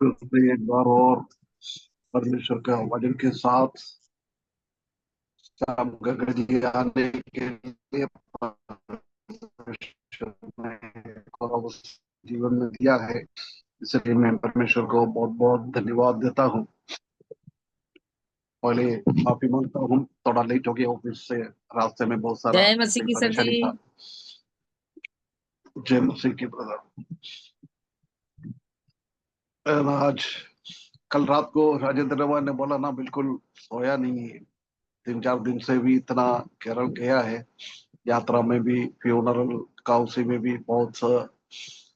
फिर एक बार और परमेश्वर का वचन के साथ शाम का घड़ी आने के लिए परमेश्वर ने को जीवन में दिया है। इसलिए मैं परमेश्वर को बहुत बहुत धन्यवाद देता हूँ। पहले माफी मांगता हूँ, थोड़ा लेट हो गया ऑफिस से, रास्ते में बहुत सारा जय मसीह की सर जी। परेशानी था। जय मसीह की ब्रदर। आज कल रात को राजेंद्र रवा ने बोला ना, बिल्कुल सोया नहीं है। 3-4 दिन से भी इतना केरल गया है, यात्रा में भी, फ्यूनरल का उसी में भी बहुत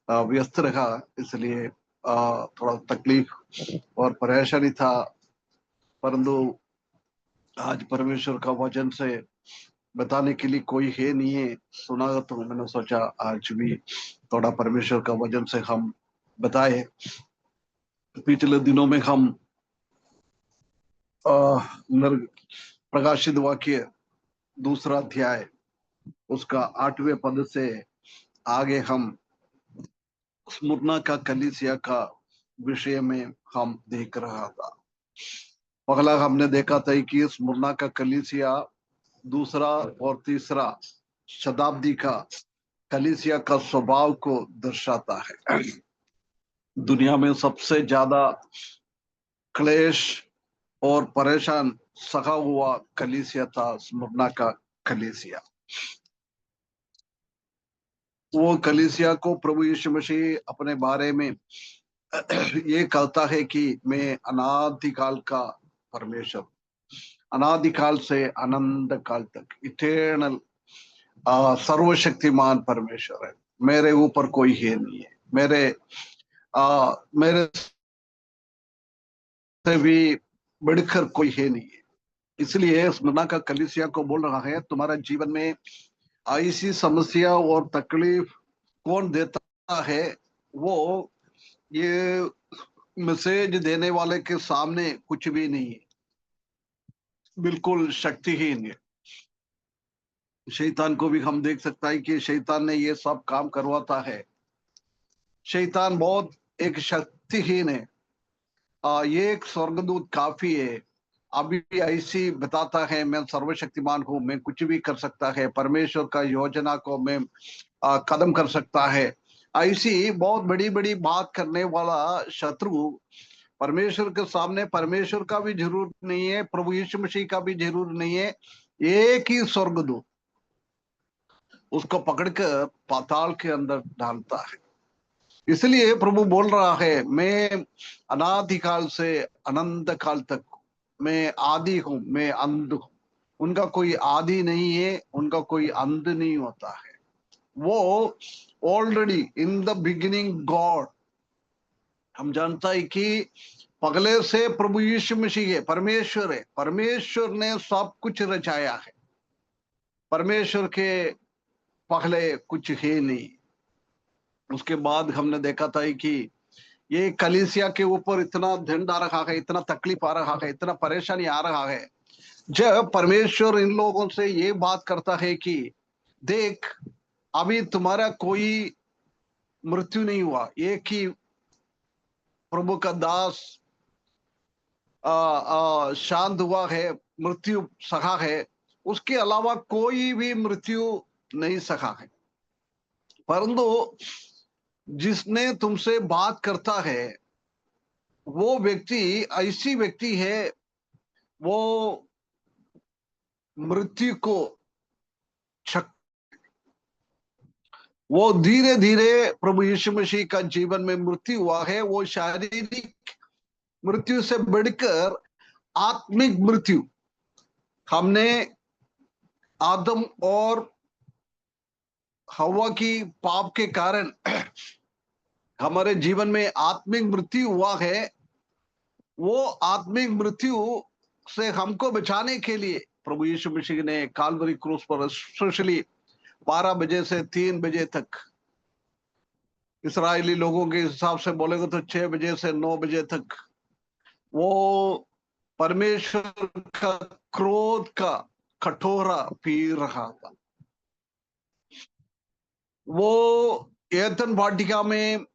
व्यस्त रहा। इसलिए थोड़ा तकलीफ और परेशानी था। परंतु आज परमेश्वर का वचन से बताने के लिए कोई है नहीं है, सुना तो मैंने सोचा आज भी थोड़ा परमेश्वर का वचन से हम बताए। पिछले दिनों में हम प्रकाशित वाक्य दूसरा अध्याय उसका 8वें पद से आगे हम स्मुरना का कलीसिया का विषय में हम देख रहा था। पहला हमने देखा था कि स्मुरना का कलीसिया दूसरा और तीसरा शताब्दी का कलीसिया का स्वभाव को दर्शाता है। दुनिया में सबसे ज्यादा क्लेश और परेशान सखा हुआ कलीसिया था स्मुरना का कलीसिया। वो कलीसिया को प्रभु यीशु मसीह अपने बारे में ये कहता है कि मैं अनादिकाल का परमेश्वर, अनादिकाल से अनंत काल तक इटर्नल सर्वशक्तिमान परमेश्वर है। मेरे ऊपर कोई है नहीं है, मेरे से भी बढ़कर कोई है नहीं है। इसलिए स्मरणा का कलीसिया को बोल रहा है, तुम्हारा जीवन में ऐसी समस्या और तकलीफ कौन देता है? वो ये मैसेज देने वाले के सामने कुछ भी नहीं है, बिल्कुल शक्तिहीन है। शैतान को भी हम देख सकता है कि शैतान ने ये सब काम करवाता है। शैतान बहुत एक शक्तिहीन है। ये एक स्वर्गदूत काफी है। अभी ऐसी बताता है मैं सर्वशक्तिमान हूं, मैं कुछ भी कर सकता है, परमेश्वर का योजना को मैं कदम कर सकता है। ऐसी बहुत बड़ी बड़ी बात करने वाला शत्रु परमेश्वर के सामने परमेश्वर का भी जरूर नहीं है, प्रभु यीशु मसीह का भी जरूर नहीं है। एक ही स्वर्गदूत उसको पकड़कर पाताल के अंदर डालता है। इसलिए प्रभु बोल रहा है, मैं अनादिकाल से अनंत काल तक मैं आदि हूं, मैं अंत हूं। उनका कोई आदि नहीं है, उनका कोई अंत नहीं होता है। वो already in the beginning God. हम जानता है कि पगले से प्रभु यीशु मसीह है, परमेश्वर है। परमेश्वर ने सब कुछ रचाया है। परमेश्वर के पहले कुछ है नहीं। उसके बाद हमने देखा था कि ये कलीसिया के ऊपर इतना झंड आ रहा है, इतना तकलीफ आ रहा है, इतना परेशानी आ रहा है। जब परमेश्वर इन लोगों से ये बात करता है कि देख, अभी तुम्हारा कोई मृत्यु नहीं हुआ, एक ही प्रभु का दास शांत हुआ है, मृत्यु सहा है, उसके अलावा कोई भी मृत्यु नहीं सहा है। परंतु जिसने तुमसे बात करता है वो व्यक्ति ऐसी व्यक्ति है, वो मृत्यु को छक वो धीरे धीरे प्रभु यीशु मसीह का जीवन में मृत्यु हुआ है। वो शारीरिक मृत्यु से बढ़कर आत्मिक मृत्यु, हमने आदम और हवा की पाप के कारण हमारे जीवन में आत्मिक मृत्यु हुआ है। वो आत्मिक मृत्यु से हमको बचाने के लिए प्रभु यीशु मसीह ने काल्वरी क्रूस पर स्पेशली 12 बजे से 3 बजे तक, इसराइली लोगों के हिसाब से बोलेगा तो 6 बजे से 9 बजे तक, वो परमेश्वर का क्रोध का कटोरा पी रहा था। वो एतन वाटिका में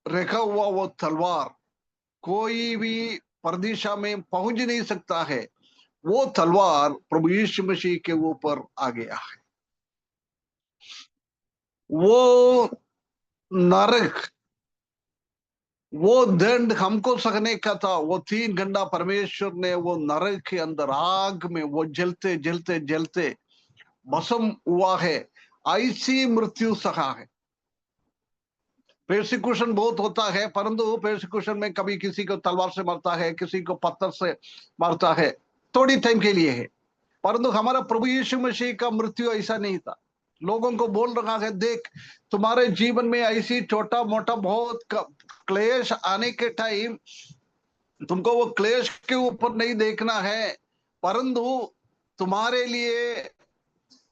रखा हुआ वो तलवार कोई भी परदिशा में पहुंच नहीं सकता है, वो तलवार प्रभु यीशु मसीह के ऊपर आ गया है। वो नरक, वो दंड हमको सहने का था। वो 3 घंटा परमेश्वर ने वो नरक के अंदर आग में वो जलते जलते जलते भस्म हुआ है, ऐसी मृत्यु सहा है। प्रोसिक्यूशन बहुत होता है, परंतु प्रोसिक्यूशन में कभी किसी को तलवार से मरता है, किसी को पत्थर से मरता है, थोड़ी टाइम के लिए है। परंतु हमारा प्रभु यीशु मसीह का मृत्यु ऐसा नहीं था। लोगों को बोल रहा है, देख तुम्हारे जीवन में ऐसी छोटा मोटा बहुत क्लेश आने के टाइम तुमको वो क्लेश के ऊपर नहीं देखना है, परंतु तुम्हारे लिए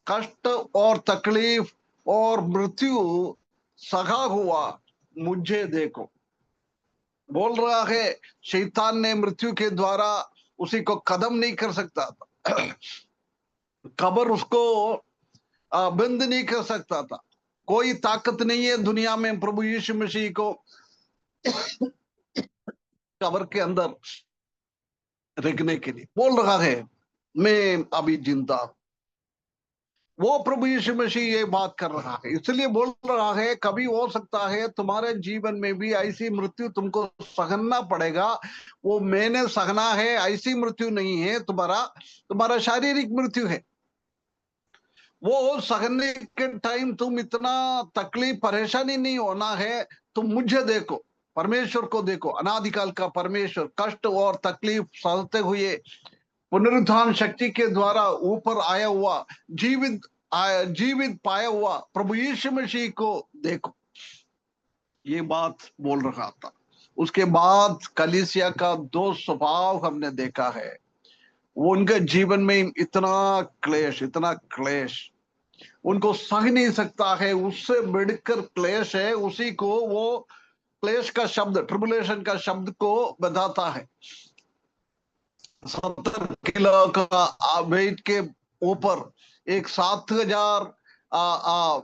कष्ट और तकलीफ और मृत्यु सहा हुआ मुझे देखो। बोल रहा है, शैतान ने मृत्यु के द्वारा उसी को कदम नहीं कर सकता था, कब्र उसको बंद नहीं कर सकता था। कोई ताकत नहीं है दुनिया में प्रभु यीशु मसीह को कब्र के अंदर रखने के लिए। बोल रहा है, मैं अभी जिंदा हूं। वो प्रभु यीशु मसीह ये बात कर रहा है, इसलिए बोल रहा है कभी हो सकता है तुम्हारे जीवन में भी ऐसी मृत्यु तुमको सहना पड़ेगा। वो मैंने सहना है, ऐसी मृत्यु नहीं है, तुम्हारा शारीरिक मृत्यु है। वो सहने के टाइम तुम इतना तकलीफ परेशानी नहीं होना है। तुम मुझे देखो, परमेश्वर को देखो, अनादिकाल का परमेश्वर कष्ट और तकलीफ सहते हुए पुनरुत्थान शक्ति के द्वारा ऊपर आया हुआ, जीवित पाया हुआ प्रभु यीशु मसीह को देखो। ये बात बोल रहा था। उसके बाद कलीसिया का 2 स्वभाव हमने देखा है। वो उनके जीवन में इतना क्लेश उनको सह नहीं सकता है, उससे बढ़कर क्लेश है। उसी को वो क्लेश का शब्द, ट्रिबुलेशन का शब्द को बताता है। 70 किलो का वेट के ऊपर एक 7,000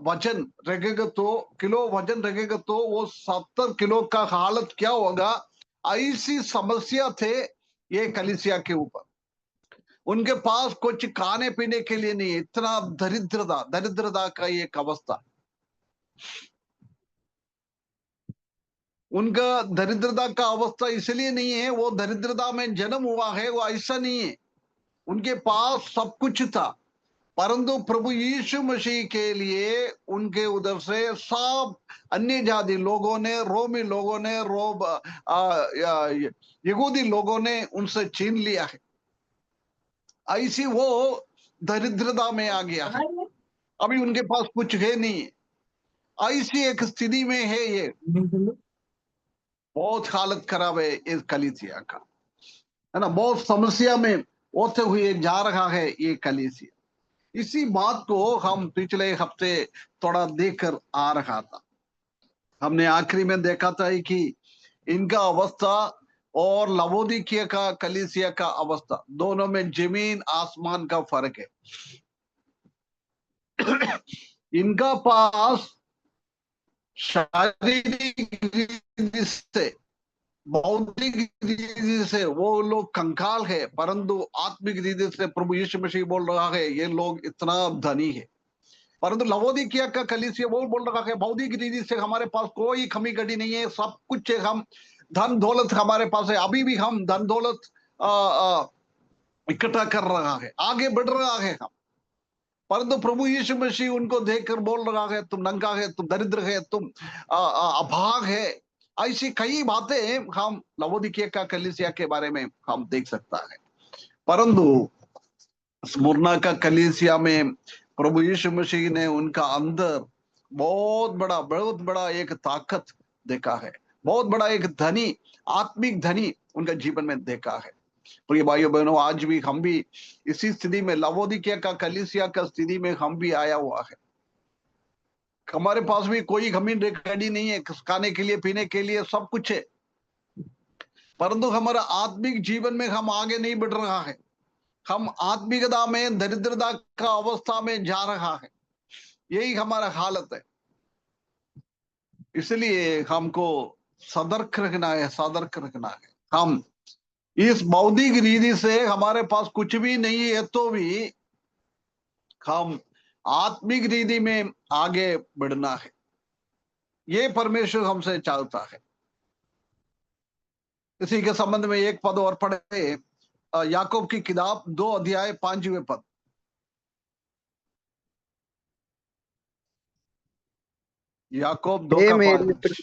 वजन रखेगा तो, किलो वजन रखेगा तो वो 70 किलो का हालत क्या होगा। ऐसी समस्या थे ये कलीसिया के ऊपर। उनके पास कुछ खाने पीने के लिए नहीं, इतना दरिद्रता का एक अवस्था। उनका दरिद्रता का अवस्था इसलिए नहीं है वो दरिद्रता में जन्म हुआ है, वो ऐसा नहीं है। उनके पास सब कुछ था, परंतु प्रभु यीशु मसीह के लिए उनके उधर से सब अन्य जाति लोगों ने, रोमी लोगों ने, यहूदी लोगों ने उनसे छीन लिया है। ऐसी वो दरिद्रता में आ गया है, अभी उनके पास कुछ है नहीं। ऐसी एक स्थिति में है ये। बहुत हालत खराब है इस कलीसिया का, है ना। बहुत समस्या में होते हुए जा रहा है ये कलीसिया। इसी बात को हम पिछले हफ्ते थोड़ा देखकर आ रहा था। हमने आखिरी में देखा था कि इनका अवस्था और लवोदिकिया का कलीसिया का अवस्था, दोनों में जमीन आसमान का फर्क है। इनका पास शारीरिक रीति से, भौतिक रीति से वो लोग कंकाल है, परंतु आत्मिक रीति से प्रभु यीशु मसीह बोल रहा है ये लोग इतना धनी है। परंतु लवोदिकिया का कलीसिया वो बोल रहा है भौतिक रीति से हमारे पास कोई कमी घटी नहीं है, सब कुछ है, हम धन दौलत हमारे पास है, अभी भी हम धन दौलत इकट्ठा कर रहा है, आगे बढ़ रहा है हम। परंतु प्रभु यीशु मसीह उनको देखकर बोल रहा है तुम नंगा है, तुम दरिद्र है, तुम अभाग है। ऐसी कई बातें हम लवोदिकिया का कलीसिया के बारे में हम देख सकता है। परंतु स्मुरना का कलीसिया में प्रभु यीशु मसीह ने उनका अंदर बहुत बड़ा एक ताकत देखा है, बहुत बड़ा एक धनी, आत्मिक धनी उनका जीवन में देखा है। प्रिय भाइयों बहनों, आज भी हम भी इसी स्थिति में, लवोदिकिया का कलीसिया का स्थिति में हम भी आया हुआ है। हमारे पास भी कोई कमी रेडी नहीं है, खाने के लिए पीने के लिए सब कुछ है, परंतु हमारा आत्मिक जीवन में हम आगे नहीं बढ़ रहा है। हम आत्मिकता में दरिद्रता का अवस्था में जा रहा है, यही हमारा हालत है। इसलिए हमको सतर्क रखना है, सतर्क रखना है। हम इस बौद्धिक रीति से हमारे पास कुछ भी नहीं है, तो भी हम आत्मिक रीति में आगे बढ़ना है, ये परमेश्वर हमसे चाहता है। इसी के संबंध में एक पद और पढ़े, याकूब की किताब 2 अध्याय 5वें पद। याकूब 2 हे का मेरे 5।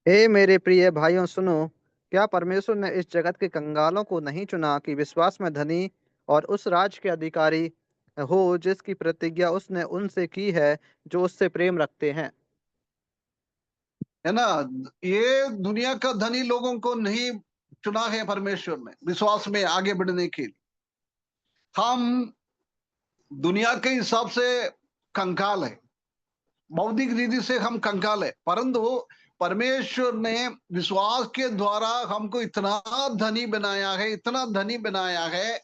हे मेरे प्रिय भाइयों सुनो, क्या परमेश्वर ने इस जगत के कंगालों को नहीं चुना कि विश्वास में धनी और उस राज के अधिकारी हो जिसकी प्रतिज्ञा उसने उनसे की है जो उससे प्रेम रखते हैं। है ना, ये दुनिया का धनी लोगों को नहीं चुना है परमेश्वर ने विश्वास में आगे बढ़ने के लिए। हम दुनिया के हिसाब से कंकाल है, बौद्धिक रीति से हम कंकाल है, परंतु परमेश्वर ने विश्वास के द्वारा हमको इतना धनी बनाया है, इतना धनी बनाया है।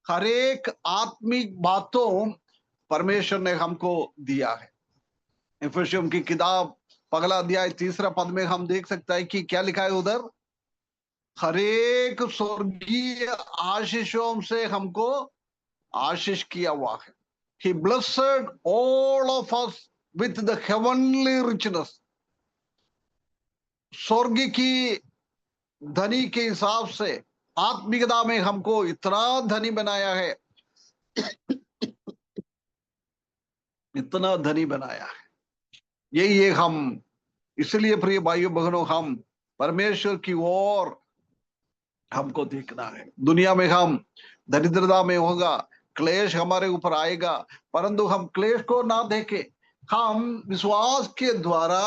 हर एक आत्मिक बातों परमेश्वर ने हमको दिया है। इफिसियों की किताब पगला अध्याय 3 पद में हम देख सकते हैं कि क्या लिखा है उधर, हर एक स्वर्गीय आशीषों से हमको आशीष किया हुआ है। He blessed all of us with the heavenly richness. स्वर्ग की धनी के हिसाब से आत्मिकता में हमको इतना धनी बनाया है, इतना धनी बनाया है। यही है हम, इसलिए प्रिय भाइयों बहनों, हम परमेश्वर की ओर हमको देखना है। दुनिया में हम दरिद्रता में होगा, क्लेश हमारे ऊपर आएगा, परंतु हम क्लेश को ना देके हम विश्वास के द्वारा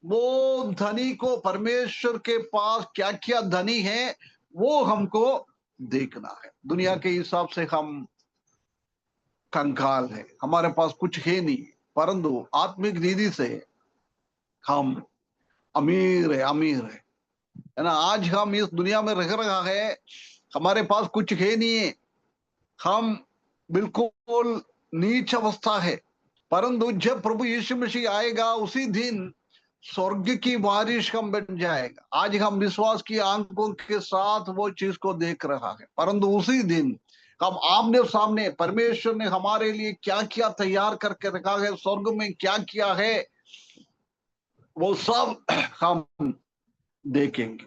वो धनी को, परमेश्वर के पास क्या क्या धनी है वो हमको देखना है। दुनिया के हिसाब से हम कंकाल है, हमारे पास कुछ है नहीं, परंतु आत्मिक रीति से हम अमीर है, अमीर है ना। आज हम इस दुनिया में रह रहा है, हमारे पास कुछ है नहीं है, हम बिल्कुल नीच अवस्था है, परंतु जब प्रभु यीशु मसीह आएगा उसी दिन स्वर्ग की बारिश हम बन जाएगा। आज हम विश्वास की आंखों के साथ वो चीज को देख रहा है, परंतु उसी दिन हम आमने सामने परमेश्वर ने हमारे लिए क्या क्या तैयार करके रखा है, स्वर्ग में क्या किया है, वो सब हम देखेंगे।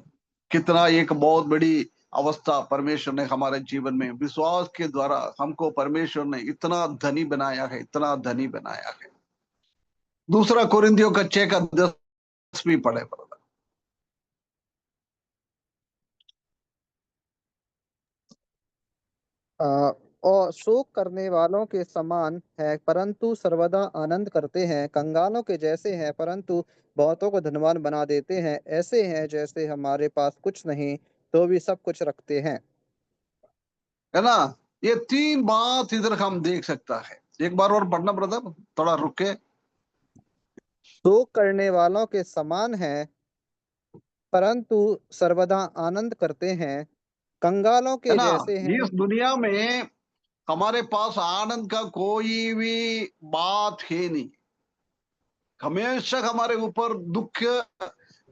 कितना एक बहुत बड़ी अवस्था परमेश्वर ने हमारे जीवन में विश्वास के द्वारा हमको परमेश्वर ने इतना धनी बनाया है, इतना धनी बनाया है। दूसरा कोरिन्थियों का 6 का 10 भी पढ़े brother। आ, और शोक करने वालों के समान है परंतु सर्वदा आनंद करते हैं, कंगालों के जैसे हैं परंतु बहुतों को धनवान बना देते हैं, ऐसे हैं जैसे हमारे पास कुछ नहीं तो भी सब कुछ रखते हैं। है ना, ये 3 बात इधर हम देख सकता है। एक बार और पढ़ना ब्रदर, थोड़ा रुक के। शोक करने वालों के समान है परंतु सर्वदा आनंद करते हैं, कंगालों है के ना, जैसे हैं। इस दुनिया में हमारे पास आनंद का कोई भी बात है नहीं, हमेशा हमारे ऊपर दुख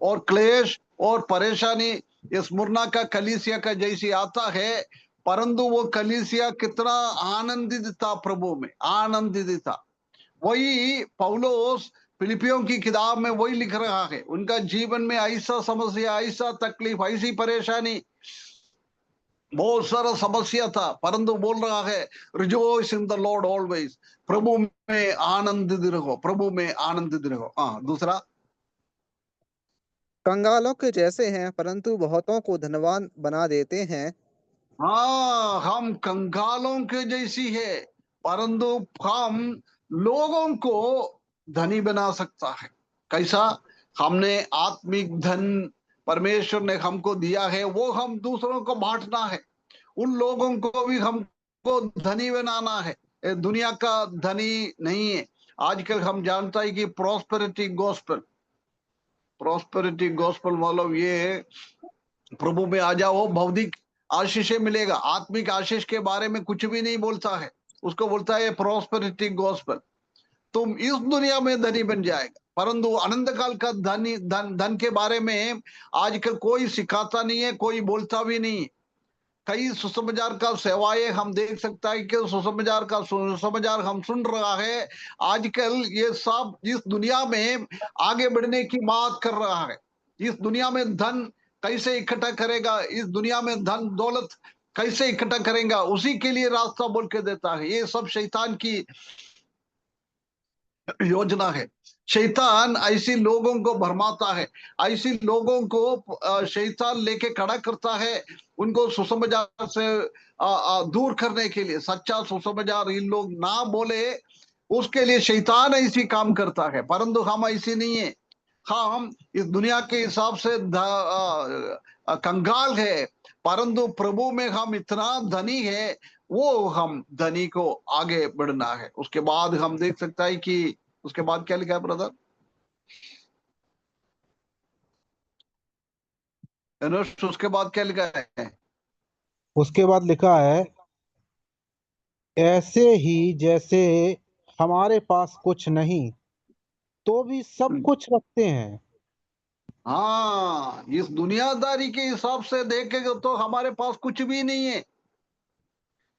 और क्लेश और परेशानी इस मुर्ना का कलीसिया का जैसी आता है, परंतु वो कलीसिया कितना आनंदित था, प्रभु में आनंदित था। वही पौलोस फिलिपियों की किताब में वही लिख रहा है, उनका जीवन में ऐसा समस्या, ऐसा तकलीफ, ऐसी परेशानी, बहुत सारा समस्या था, परंतु बोल रहा है rejoice in the Lord always, प्रभु में आनंदित रहो, प्रभु में आनंदित रहो। हाँ, दूसरा, कंगालों के जैसे हैं परंतु बहुतों को धनवान बना देते हैं। हाँ, हम कंगालों के जैसी है, परंतु हम लोगों को धनी बना सकता है। कैसा, हमने आत्मिक धन परमेश्वर ने हमको दिया है, वो हम दूसरों को बांटना है, उन लोगों को भी हमको धनी बनाना है। ये दुनिया का धनी नहीं है। आजकल हम जानता है कि प्रॉस्पेरिटी गॉस्पेल, प्रॉस्पेरिटी गॉस्पेल मतलब ये है, प्रभु में आ जाओ भौतिक आशीष मिलेगा, आत्मिक आशीष के बारे में कुछ भी नहीं बोलता है, उसको बोलता है प्रॉस्पेरिटी गॉस्पेल। तुम इस दुनिया में धनी बन जाएगा, परंतु अनंत काल का धन के बारे में आजकल कोई सिखाता नहीं है, कोई बोलता भी नहीं। कई सुसमाचार का सेवाएं हम देख सकता है कि सुसमाचार हम सुन रहा है। आजकल ये सब इस दुनिया में आगे बढ़ने की बात कर रहा है। इस दुनिया में धन कैसे इकट्ठा करेगा, इस दुनिया में धन दौलत कैसे इकट्ठा करेगा, उसी के लिए रास्ता बोल के देता है। ये सब शैतान की योजना है। शैतान ऐसी लोगों को भरमाता है, ऐसी लोगों को शैतान लेके खड़ा करता है, उनको सुसमाचार से दूर करने के लिए। सच्चा सुसमाचार इन लोग ना बोले, उसके लिए शैतान ऐसी काम करता है, परंतु हम ऐसी नहीं है। हम इस दुनिया के हिसाब से कंगाल है, परंतु प्रभु में हम इतना धनी है, वो हम धनी को आगे बढ़ना है। उसके बाद हम देख सकता है कि उसके बाद क्या लिखा है ब्रदर अनुष, उसके बाद क्या लिखा है? उसके बाद लिखा है, ऐसे ही जैसे हमारे पास कुछ नहीं तो भी सब कुछ रखते हैं। हाँ, इस दुनियादारी के हिसाब से देखेंगे तो हमारे पास कुछ भी नहीं है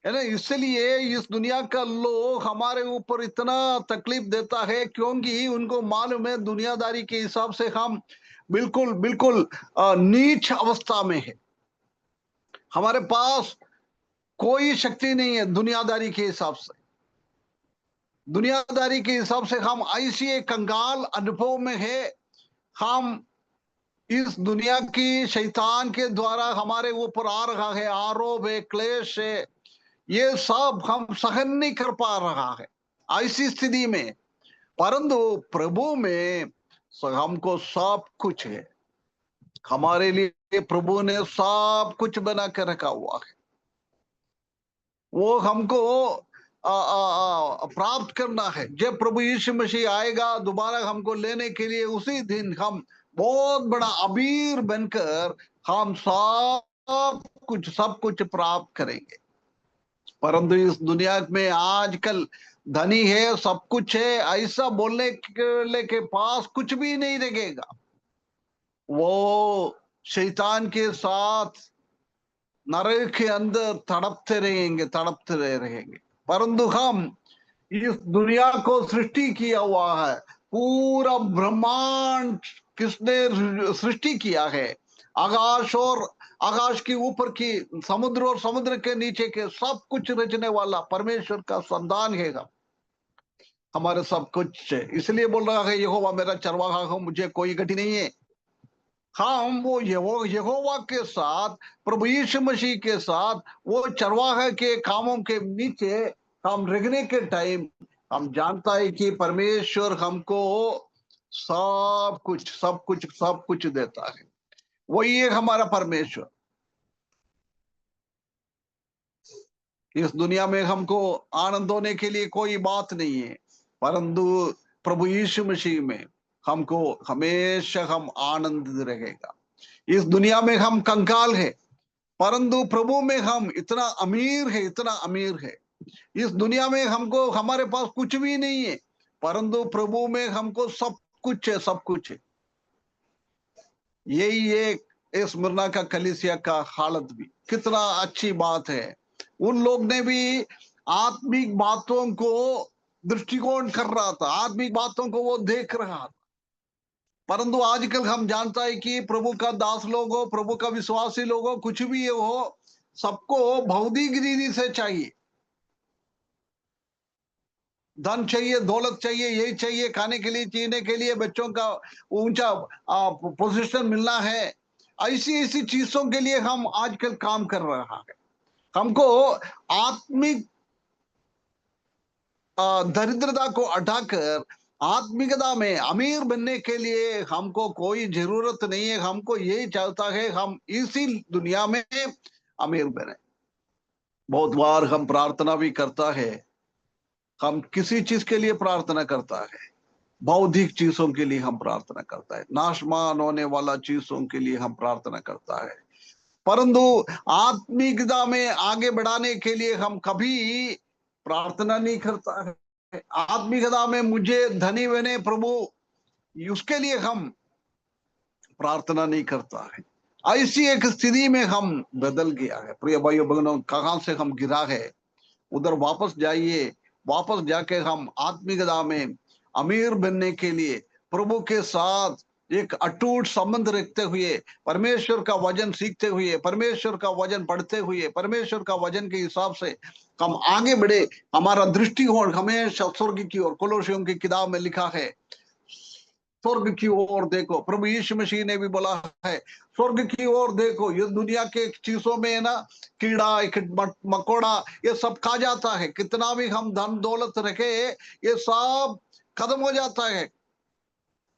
ना। इसलिए इस दुनिया का लोग हमारे ऊपर इतना तकलीफ देता है, क्योंकि उनको मालूम है दुनियादारी के हिसाब से हम बिल्कुल बिल्कुल नीच अवस्था में है। हमारे पास कोई शक्ति नहीं है दुनियादारी के हिसाब से। दुनियादारी के हिसाब से हम ऐसी एक कंगाल अनुभव में है। हम इस दुनिया की शैतान के द्वारा हमारे ऊपर आ रहा है आरोप है, क्लेश है, ये सब हम सहन नहीं कर पा रहा है ऐसी स्थिति में। परंतु प्रभु में हमको सब कुछ है। हमारे लिए प्रभु ने सब कुछ बना कर रखा हुआ है। वो हमको प्राप्त करना है। जब प्रभु यीशु मसीह आएगा दोबारा हमको लेने के लिए, उसी दिन हम बहुत बड़ा अबीर बनकर हम सब कुछ प्राप्त करेंगे। परंतु इस दुनिया में आजकल धनी है, सब कुछ है, ऐसा बोलने के पास कुछ भी नहीं लगेगा। वो शैतान के साथ नरक के अंदर तड़पते रहेंगे। परंतु हम इस दुनिया को सृष्टि किया हुआ है, पूरा ब्रह्मांड किसने सृष्टि किया है? आकाश और आकाश के ऊपर की समुद्र और समुद्र के नीचे के सब कुछ रचने वाला परमेश्वर का संतान है। हमारे सब कुछ है। इसलिए बोल रहा है यहोवा मेरा चरवाहा हो, मुझे कोई घटी नहीं है। हम वो यहोवा के साथ, प्रभु यीशु मसीह के साथ, वो चरवाहा के कामों के नीचे हम रहने के टाइम हम जानता है कि परमेश्वर हमको सब कुछ देता है। वही है हमारा परमेश्वर। इस दुनिया में हमको आनंद होने के लिए कोई बात नहीं है, परंतु प्रभु यीशु मसीह में हमको हमेशा हम आनंद रहेगा। इस दुनिया में हम कंकाल है, परंतु प्रभु में हम इतना अमीर है, इतना अमीर है। इस दुनिया में हमको हमारे पास कुछ भी नहीं है, परंतु प्रभु में हमको सब कुछ है, सब कुछ है। यही एक स्मरणा का कलीसिया का हालत भी कितना अच्छी बात है। उन लोग ने भी आत्मिक बातों को दृष्टिकोण कर रहा था, आत्मिक बातों को वो देख रहा था। परंतु आजकल हम जानता है कि प्रभु का दास लोग हो, प्रभु का विश्वासी लोग हो, कुछ भी हो, सबको भौतिक रीति से चाहिए। धन चाहिए, दौलत चाहिए, यही चाहिए, खाने के लिए, जीने के लिए, बच्चों का ऊंचा पोजीशन मिलना है। ऐसी ऐसी चीजों के लिए हम आजकल काम कर रहा है। हमको आत्मिक दरिद्रता को हटाकर आत्मिकता में अमीर बनने के लिए हमको कोई जरूरत नहीं है। हमको यही चाहता है हम इसी दुनिया में अमीर बने। बहुत बार हम प्रार्थना भी करता है, हम किसी चीज के लिए प्रार्थना करता है, बौद्धिक चीजों के लिए हम प्रार्थना करता है, नाशमान होने वाला चीजों के लिए हम प्रार्थना करता है, परंतु आत्मिकता में आगे बढ़ाने के लिए हम कभी प्रार्थना नहीं करता है। आत्मिकता में मुझे धनी बने प्रभु, उसके लिए हम प्रार्थना नहीं करता है। ऐसी एक स्थिति में हम बदल गया है। प्रिय भाइयों बहनों, कहां से हम गिरा है, उधर वापस जाइए। वापस जाके हम आत्मिकता में अमीर बनने के लिए प्रभु के साथ एक अटूट संबंध रखते हुए, परमेश्वर का वचन सीखते हुए, परमेश्वर का वचन पढ़ते हुए, परमेश्वर का वचन के हिसाब से हम आगे बढ़े। हमारा दृष्टिकोण हमेशा स्वर्ग की ओर, कोलोसियों की किताब में लिखा है, स्वर्ग की ओर देखो। प्रभु यीशु मसीह ने भी बोला है, स्वर्ग की ओर देखो। ये दुनिया के चीजों में है ना, कीड़ा मकोड़ा ये सब खा जाता है। कितना भी हम धन दौलत रखे, ये सब खत्म हो जाता है।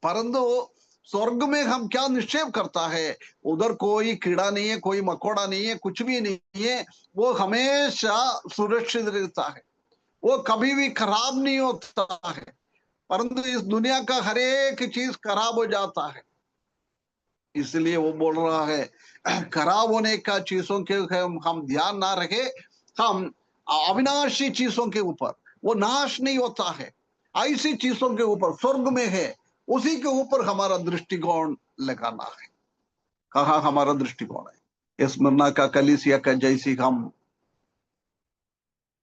परंतु स्वर्ग में हम क्या निश्चय करता है, उधर कोई कीड़ा नहीं है, कोई मकोड़ा नहीं है, कुछ भी नहीं है। वो हमेशा सुरक्षित रहता है, वो कभी भी खराब नहीं होता है। परंतु इस दुनिया का हर एक चीज खराब हो जाता है। इसलिए वो बोल रहा है, खराब होने का चीजों के हम ध्यान ना रखे, हम अविनाशी चीजों के ऊपर, वो नाश नहीं होता है, ऐसी चीजों के ऊपर स्वर्ग में है, उसी के ऊपर हमारा दृष्टिकोण लगाना है। कहा हमारा दृष्टिकोण है, स्मरणा का कलीसिया का जैसी हम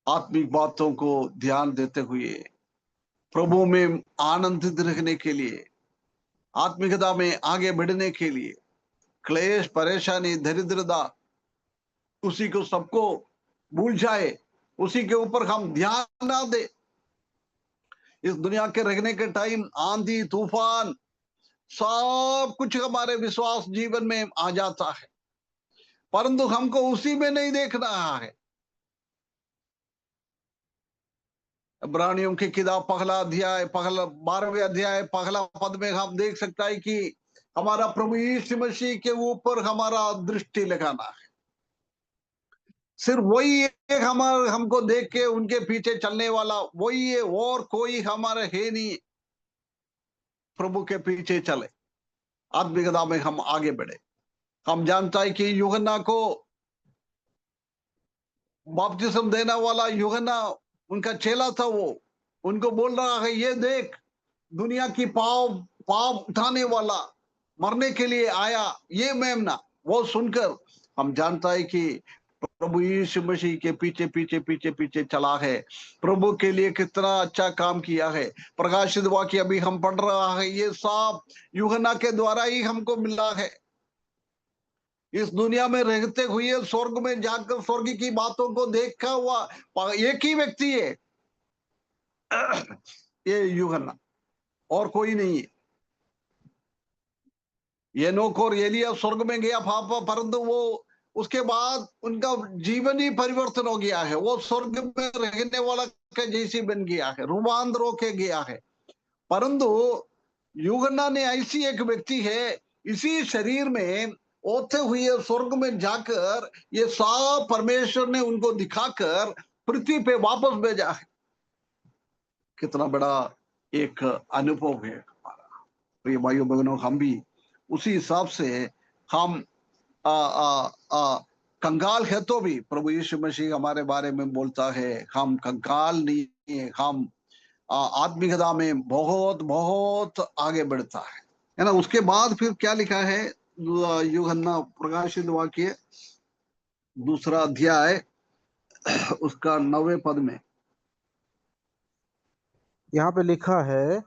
आत्मिक बातों को ध्यान देते हुए प्रभु में आनंदित रहने के लिए, आत्मिकता में आगे बढ़ने के लिए, क्लेश परेशानी दरिद्रता उसी को सबको भूल जाए, उसी के ऊपर हम ध्यान ना दे। इस दुनिया के रहने के टाइम आंधी तूफान सब कुछ हमारे विश्वास जीवन में आ जाता है, परंतु हमको उसी में नहीं देखना है। इब्रानियों की किताब पहला अध्याय, पहला 12वें अध्याय पहला पद में हम देख सकता है कि हमारा प्रभु यीशु मसीह के ऊपर हमारा दृष्टि लगाना है। सिर्फ वही एक हमारे हमको देख के उनके पीछे चलने वाला वही है, और कोई हमारा है नहीं। प्रभु के पीछे चले, आत्मिकता में हम आगे बढ़े। हम जानता है कि यूहन्ना को बपतिस्म देने वाला यूहन्ना उनका चेला था, वो उनको बोल रहा है, ये देख दुनिया की पाप उठाने वाला मरने के लिए आया, ये मेमना। वो सुनकर हम जानता है कि प्रभु यीशु मसीह के पीछे पीछे पीछे पीछे चला है, प्रभु के लिए कितना अच्छा काम किया है। प्रकाशित वाक्य अभी हम पढ़ रहा है, ये सब यूहन्ना के द्वारा ही हमको मिला है। इस दुनिया में रहते हुए स्वर्ग में जाकर स्वर्ग की बातों को देखा हुआ एक ही व्यक्ति है, ये यूहन्ना, और कोई नहीं है। एनोक और एलिया स्वर्ग में गया पापा, परंतु वो उसके बाद उनका जीवन ही परिवर्तन हो गया है। वो स्वर्ग में रहने वाला के जैसे बन गया है, रूपांतर होके गया है। परंतु यूहन्ना ने ऐसी एक व्यक्ति है, इसी शरीर में होते हुए स्वर्ग में जाकर ये सब परमेश्वर ने उनको दिखाकर पृथ्वी पे वापस भेजा है। कितना बड़ा एक अनुभव है हमारा। प्रिय भाइयों बहनों, हम भी उसी हिसाब से हम आ, आ, आ, कंगाल है तो भी प्रभु यीशु मसीह हमारे बारे में बोलता है, हम कंगाल नहीं है, हम आत्मिकता में बहुत बहुत आगे बढ़ता है ना। उसके बाद फिर क्या लिखा है, यूहन्ना प्रकाशित वाक्य 2 अध्याय उसका 9वें पद में यहाँ पे लिखा है,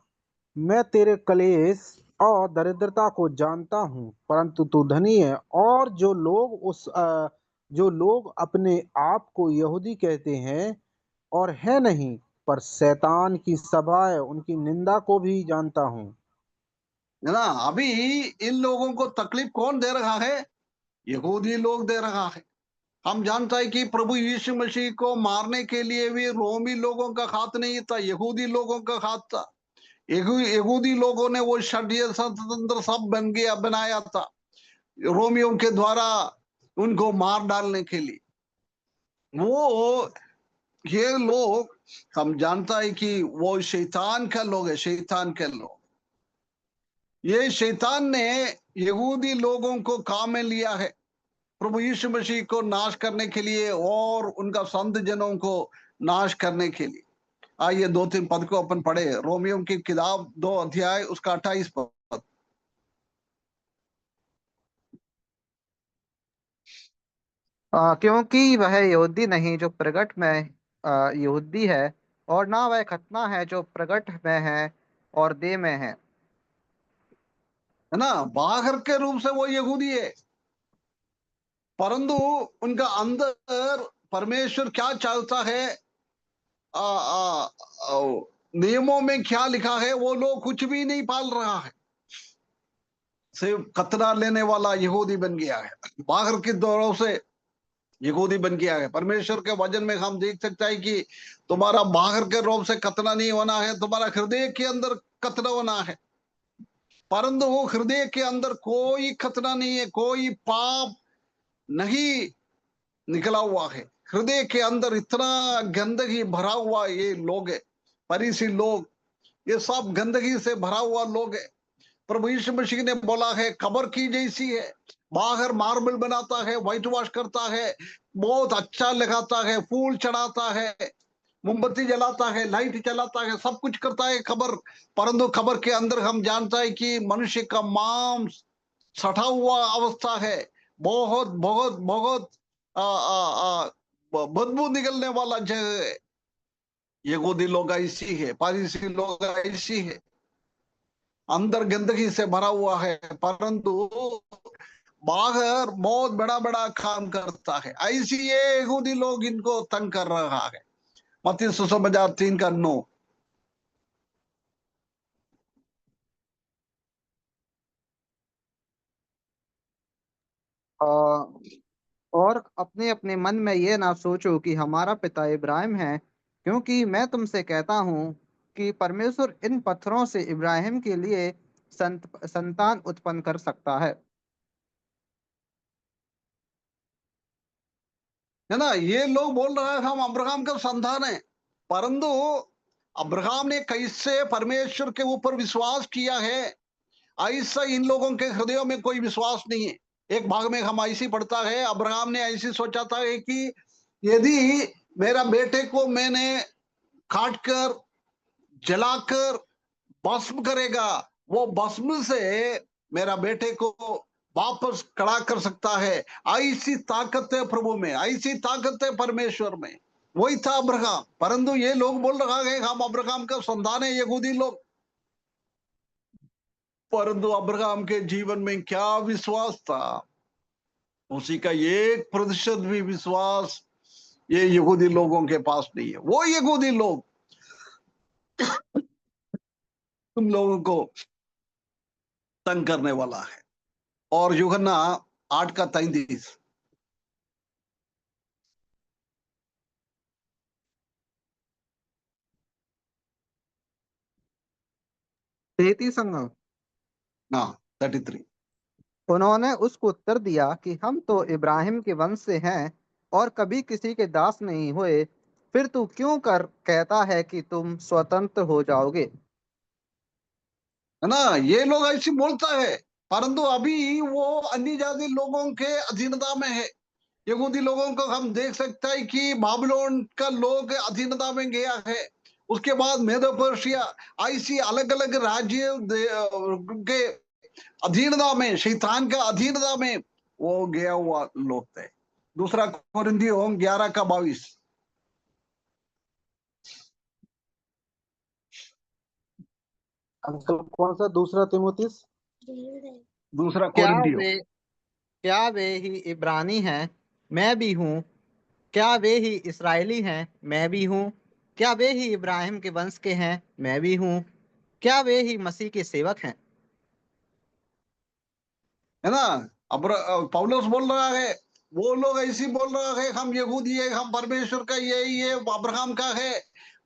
मैं तेरे कलेश और दरिद्रता को जानता हूँ, परंतु तू धनी है। और जो लोग अपने आप को यहूदी कहते हैं और है नहीं, पर शैतान की सभा है, उनकी निंदा को भी जानता हूँ। है ना। अभी इन लोगों को तकलीफ कौन दे रहा है? यहूदी लोग दे रहा है। हम जानता है कि प्रभु यीशु मसीह को मारने के लिए भी रोमी लोगों का हाथ नहीं था, यहूदी लोगों का हाथ था। यहूदी लोगों ने वो षड्यंत्र सब बनाया था रोमियों के द्वारा उनको मार डालने के लिए। वो ये लोग, हम जानता है कि वो शैतान का लोग है, शैतान के लोग। ये शैतान ने यहूदी लोगों को काम में लिया है प्रभु यीशु मसीह को नाश करने के लिए और उनका संत जनों को नाश करने के लिए। आइए 2-3 पद को अपन पढ़े। रोमियो की किताब 2 अध्याय उसका 28 पद। क्योंकि वह यहूदी नहीं जो प्रगट में यहूदी है, और ना वह खतना है जो प्रगट में है और देह में है। है ना, बाहर के रूप से वो यहूदी है, परंतु उनका अंदर परमेश्वर क्या चाहता है, आ, आ, आ, नियमों में क्या लिखा है, वो लोग कुछ भी नहीं पाल रहा है, सिर्फ खतना लेने वाला यहूदी बन गया है, बाहर के दौरों से यहूदी बन गया है। परमेश्वर के वचन में हम देख सकते हैं कि तुम्हारा बाहर के रूप से खतना नहीं होना है, तुम्हारा हृदय के अंदर खतना होना है। परंतु वो हृदय के अंदर कोई खतना नहीं है, कोई पाप नहीं निकला हुआ है। हृदय के अंदर इतना गंदगी भरा हुआ ये लोग है, फरीसी लोग, ये सब गंदगी से भरा हुआ लोग है। प्रभु यीशु मसीह ने बोला है कब्र की जैसी है, बाहर मार्बल बनाता है, व्हाइट वॉश करता है, बहुत अच्छा लगाता है, फूल चढ़ाता है, मोमबत्ती जलाता है, लाइट जलाता है, सब कुछ करता है कब्र, परंतु कब्र के अंदर हम जानता है कि मनुष्य का मांस सटा हुआ अवस्था है, बहुत बहुत बहुत बदबू निकलने वाला जगह है। यहूदी लोग ऐसी है, पारसी लोग ऐसी है, अंदर गंदगी से भरा हुआ है, परंतु बाहर बहुत बड़ा बड़ा काम करता है। ऐसी ये यहूदी लोग इनको तंग कर रहा है। मत्ती सुसमाचार 3:9। अ, और अपने अपने मन में ये ना सोचो कि हमारा पिता इब्राहिम है, क्योंकि मैं तुमसे कहता हूँ कि परमेश्वर इन पत्थरों से इब्राहिम के लिए संतान उत्पन्न कर सकता है। है ना, ये लोग बोल रहे हैं हम अब्राहम का संतान है, परंतु अब्राहम ने कैसे परमेश्वर के ऊपर विश्वास किया है, ऐसा इन लोगों के हृदयों में कोई विश्वास नहीं है। एक भाग में हम ऐसी पढ़ता है, अब्राहम ने ऐसी सोचा था कि यदि मेरा बेटे को मैंने काट कर जलाकर भस्म करेगा, वो भस्म से मेरा बेटे को वापस खड़ा कर सकता है। ऐसी ताकत है प्रभु में, ऐसी ताकत है परमेश्वर में। वही था अब्राहम, परंतु ये लोग बोल रहा है हम अब्राहम का संतान है, यहूदी लोग। परंतु अब्राहम के जीवन में क्या विश्वास था, उसी का 1% भी विश्वास ये यहूदी लोगों के पास नहीं है। वो यहूदी लोग तुम लोगों को तंग करने वाला है। और यूहन्ना 8:33। 33 अंग। हाँ, 33। उन्होंने उसको उत्तर दिया कि हम तो इब्राहिम के वंश से हैं और कभी किसी के दास नहीं हुए, फिर तू क्यों कर कहता है कि तुम स्वतंत्र हो जाओगे। है ना, ये लोग ऐसे बोलता है, परंतु अभी वो अन्य जाति लोगों के अधीनता में है। यहूदी लोगों को हम देख सकते हैं कि बाबिलोन का लोग अधीनता में गया है, उसके बाद मेदो पर्शिया, ऐसी अलग अलग राज्य के अधीनता में, शैतान का अधीनता में वो गया हुआ लोग थे। दूसरा कोरिन्थियों 11:22। अंकल कौन सा दूसरा तिमोथियस? दूसरा क्या कोरिन्थियों। वे क्या वे ही इब्रानी हैं, मैं भी हूँ। क्या वे ही इस्राएली हैं, मैं भी हूँ। क्या वे ही इब्राहिम के वंश के हैं, मैं भी हूँ। क्या वे ही मसीह के सेवक हैं। है ना, अब पौलुस बोल रहा है, वो लोग ऐसी बोल रहा है हम यहूदी है, हम परमेश्वर का यही है, अब्राहम का है।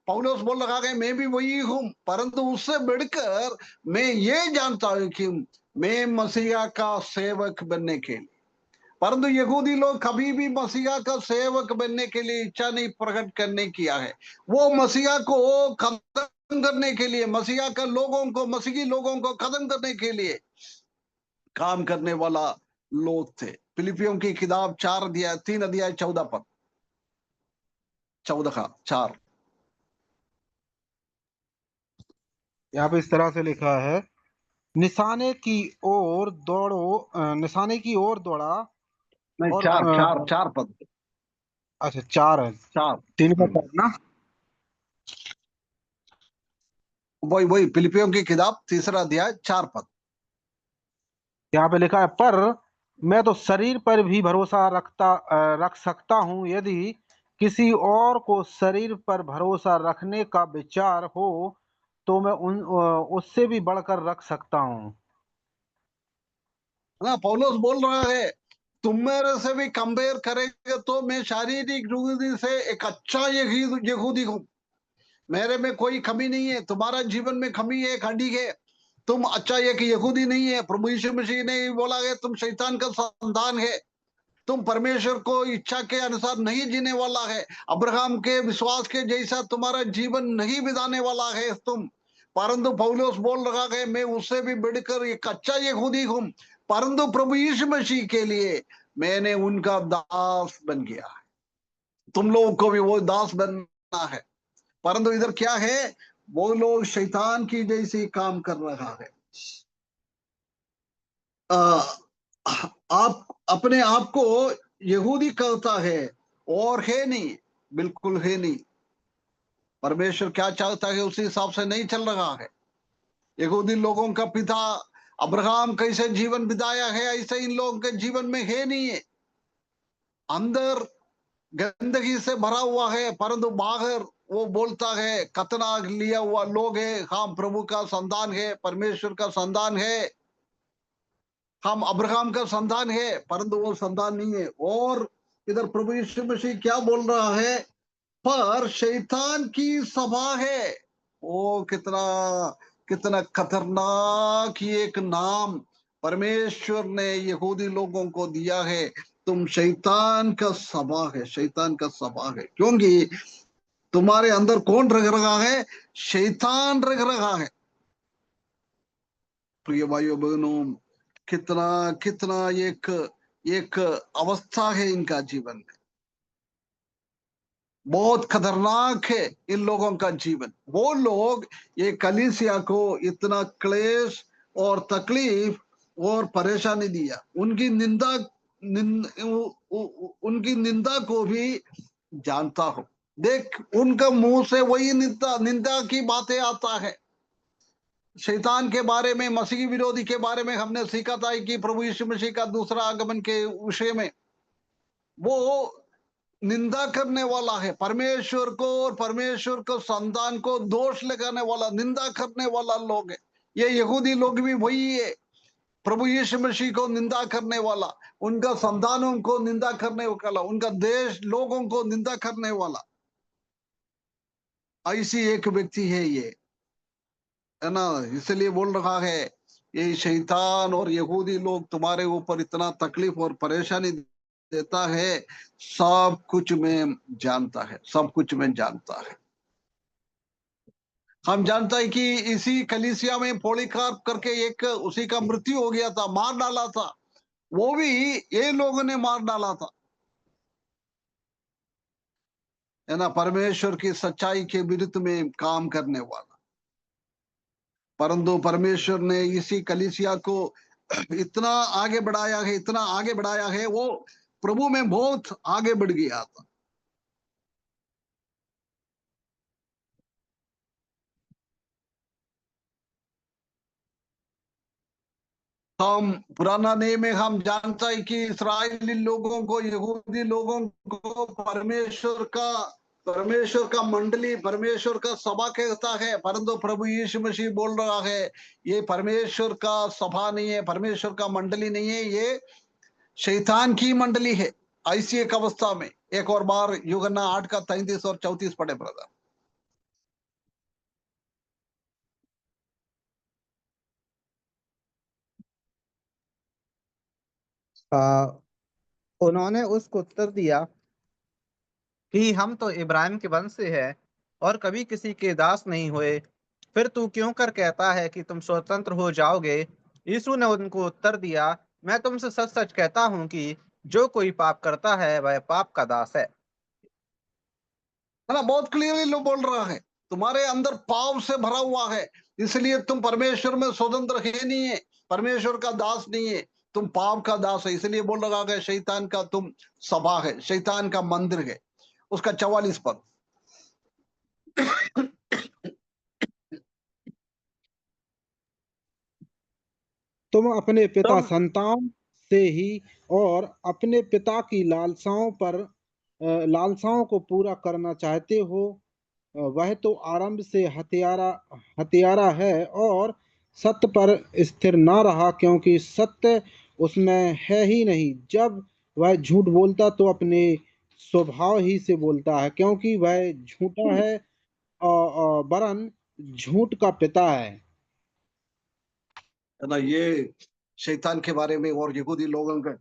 पौलुस बोल रहा है मैं भी वही हूं, परंतु उससे बढ़कर मैं ये जानता हूं कि मैं मसीहा का सेवक बनने के लिए। परंतु यहूदी लोग कभी भी मसीहा का सेवक बनने के लिए इच्छा नहीं प्रकट करने किया है। वो मसीहा को खत्म करने के लिए, मसीहा का लोगों को, मसीही लोगों को खत्म करने के लिए काम करने वाला लोग थे। फिलिपियों की किताब 3 अध्याय 14 पद, 14 का 4। यहाँ पे इस तरह से लिखा है, निशाने की ओर दौड़ो, निशाने की ओर दौड़ा नहीं, और चार चार चार पद। अच्छा, चार है, चार। तीन का हम्म, चार ना। वही वही फिलिपियों की किताब 3 अध्याय 4 पद। यहाँ पे लिखा है, पर मैं तो शरीर पर भी भरोसा रख सकता हूँ, यदि किसी और को शरीर पर भरोसा रखने का विचार हो तो मैं उससे भी बढ़कर रख सकता हूँ। ना पौलुस बोल रहा है, तुम मेरे से भी कंपेयर करेंगे तो मैं शारीरिक रूप से एक अच्छा यहूदी हूँ। मेरे में कोई कमी नहीं है। तुम्हारा जीवन में कमी है, खंडी है। तुम अच्छा एक यहूदी नहीं है। प्रभु यीशु मसीह ने बोला है, तुम शैतान का संतान है। तुम परमेश्वर को इच्छा के अनुसार नहीं जीने वाला है। अब्राहम के विश्वास के जैसा तुम्हारा जीवन नहीं बिताने वाला है तुम। परंतु पौलुस बोल रहा है, मैं उससे भी बढ़कर एक अच्छा यहूदी हूं, परंतु प्रभु यीशु मसीह के लिए मैंने उनका दास बन गया है। तुम लोगों को भी वो दास बनना है। परंतु इधर क्या है, वो लोग शैतान की जैसी काम कर रहा है। आप अपने आप को यहूदी कहता है और है नहीं, बिल्कुल है नहीं। परमेश्वर क्या चाहता है उसी हिसाब से नहीं चल रहा है। यहूदी लोगों का पिता अब्राहम कैसे जीवन बिताया है, ऐसे इन लोगों के जीवन में है नहीं है। अंदर गंदगी से भरा हुआ है, परंतु बाहर वो बोलता है कतना लिया हुआ लोग है, हम प्रभु का संतान है, परमेश्वर का संतान है, हम अब्राहम का संतान है, परंतु वो संतान नहीं है। और इधर प्रभु यीशु मसीह क्या बोल रहा है, पर शैतान की सभा है। ओ कितना कितना खतरनाक ये एक नाम परमेश्वर ने यहूदी लोगों को दिया है। तुम शैतान का सभा है, शैतान का सभा है। क्योंकि तुम्हारे अंदर कौन रह रहा है, शैतान रह रहा है। प्रिय भाइयों बहनों, कितना कितना एक एक अवस्था है इनका जीवन में। बहुत खतरनाक है इन लोगों का जीवन। वो लोग ये कलीसिया को इतना क्लेश और तकलीफ और परेशानी दिया। उनकी निंदा को भी जानता हूं। देख, उनका मुंह से वही निंदा निंदा की बातें आता है। शैतान के बारे में, मसीह विरोधी के बारे में हमने सीखा था कि प्रभु यीशु मसीह का दूसरा आगमन के विषय में वो निंदा करने वाला है। परमेश्वर को और परमेश्वर को संतान को दोष लगाने वाला, निंदा करने वाला लोग है। ये यहूदी लोग भी वही है, प्रभु यीशु मसीह को निंदा करने वाला, उनका संतानों को निंदा करने वाला, उनका देश लोगों को निंदा करने वाला, ऐसी एक व्यक्ति है ये, है ना। इसलिए बोल रहा है, ये शैतान और यहूदी लोग तुम्हारे ऊपर इतना तकलीफ और परेशानी देता है, सब कुछ में जानता है, सब कुछ में जानता है। हम जानता है कि इसी कलीसिया में पॉलीकार्प करके एक, उसी का मृत्यु हो गया था, मार डाला था। वो भी ये लोगों ने मार डाला था, है ना, परमेश्वर की सच्चाई के विरुद्ध में काम करने वाला। परंतु परमेश्वर ने इसी कलीसिया को इतना आगे बढ़ाया है, इतना आगे बढ़ाया है, वो प्रभु में बहुत आगे बढ़ गया था। हम पुराना नियम में हम जानता है कि इस्राएली लोगों को, यहूदी लोगों को परमेश्वर का मंडली, परमेश्वर का सभा कहता है। परंतु प्रभु यीशु मसीह बोल रहा है, ये परमेश्वर का सभा नहीं है, परमेश्वर का मंडली नहीं है, ये शैतान की मंडली है। ऐसी एक अवस्था में एक और बार यूहन्ना 8 का 33 और 34 पढ़े ब्रदर। आ, उन्होंने उसको उत्तर दिया कि हम तो इब्राहिम के वंश से है और कभी किसी के दास नहीं हुए। फिर तू क्यों कर कहता है कि तुम स्वतंत्र हो जाओगे? यीशु ने उनको उत्तर दिया, मैं तुमसे सच सच कहता हूं कि जो कोई पाप करता है वह पाप का दास है। है ना, बहुत क्लियरली लोग बोल रहा है, तुम्हारे अंदर पाप से भरा हुआ है। इसलिए तुम परमेश्वर में स्वतंत्र है नहीं है, परमेश्वर का दास नहीं है, तुम पाप का दास है। इसलिए बोल रहा है शैतान का तुम सभा है, शैतान का मंदिर है। उसका 44 पद। तुम अपने पिता तुम संतान से ही और अपने पिता की लालसाओं को पूरा करना चाहते हो। वह तो आरंभ से हत्यारा है और सत्य पर स्थिर न रहा, क्योंकि सत्य उसमें है ही नहीं। जब वह झूठ बोलता तो अपने स्वभाव ही से बोलता है, क्योंकि वह झूठा है वरन झूठ का पिता है। है ना, ये शैतान के बारे में और यहूदी लोगों के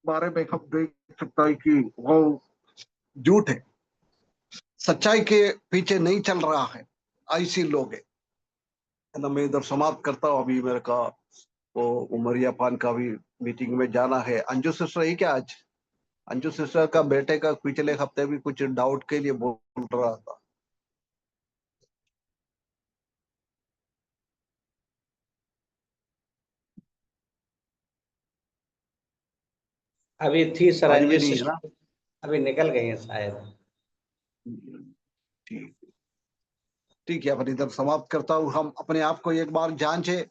बारे में हम देख सकता है कि वो झूठ है, सच्चाई के पीछे नहीं चल रहा है, ऐसी लोग है ना। मैं इधर समाप्त करता हूँ, अभी मेरे का वो उमरिया पान का भी मीटिंग में जाना है। अंजू सिस्टर है क्या आज? अंजू सिस्टर का बेटे का पिछले हफ्ते भी कुछ डाउट के लिए बोल रहा था। अभी थी सर आज भी अंजू नहीं है ना? सिस्टर, अभी निकल गई है शायद। ठीक, ठीक है, अपन इधर समाप्त करता हूँ। हम अपने आप को एक बार जांचे।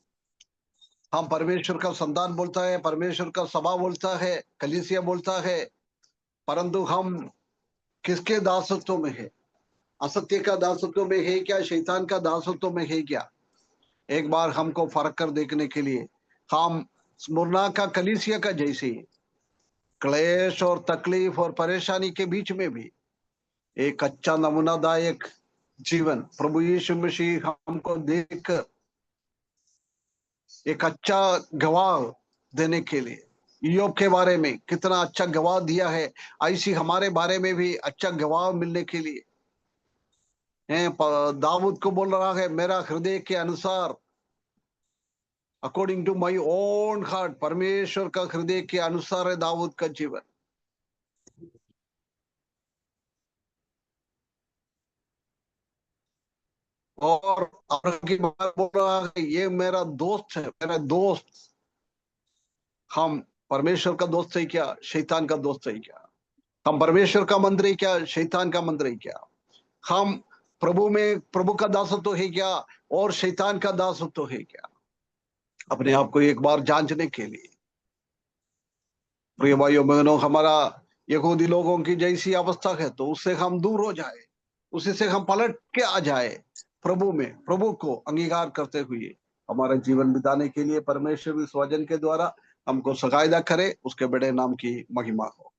हम परमेश्वर का संतान बोलता है, परमेश्वर का सभा बोलता है, कलीसिया बोलता है, परंतु हम किसके दासत्व में है? असत्य का दासत्व में है क्या? शैतान का दासत्व में है क्या? एक बार हमको फर्क कर देखने के लिए हम स्मुरना का कलीसिया का जैसे क्लेश और तकलीफ और परेशानी के बीच में भी एक अच्छा नमूनादायक जीवन प्रभु यीशु मसीह हमको देखकर एक अच्छा गवाह देने के लिए, ईयोब के बारे में कितना अच्छा गवाह दिया है, ऐसी हमारे बारे में भी अच्छा गवाह मिलने के लिए दाऊद को बोल रहा है, मेरा हृदय के अनुसार, according to my own heart, परमेश्वर का हृदय के अनुसार है दाऊद का जीवन। और अब्राहम की बात बोल रहा है, ये मेरा दोस्त है, मेरा दोस्त। हम परमेश्वर का दोस्त है क्या? शैतान का दोस्त है क्या? हम परमेश्वर का मंदिर है क्या? शैतान का मंदिर है क्या? हम प्रभु में प्रभु का दासत्व है क्या और शैतान का दासत्व है क्या? अपने आप को एक बार जांचने के लिए प्रिय भाइयों बहनों, हमारा यहूदी लोगों की जैसी अवस्था है तो उससे हम दूर हो जाए, उसी से हम पलट के आ जाए, प्रभु में प्रभु को अंगीकार करते हुए हमारा जीवन बिताने के लिए परमेश्वर इस वचन के द्वारा हमको सगायदा करे। उसके बड़े नाम की महिमा हो।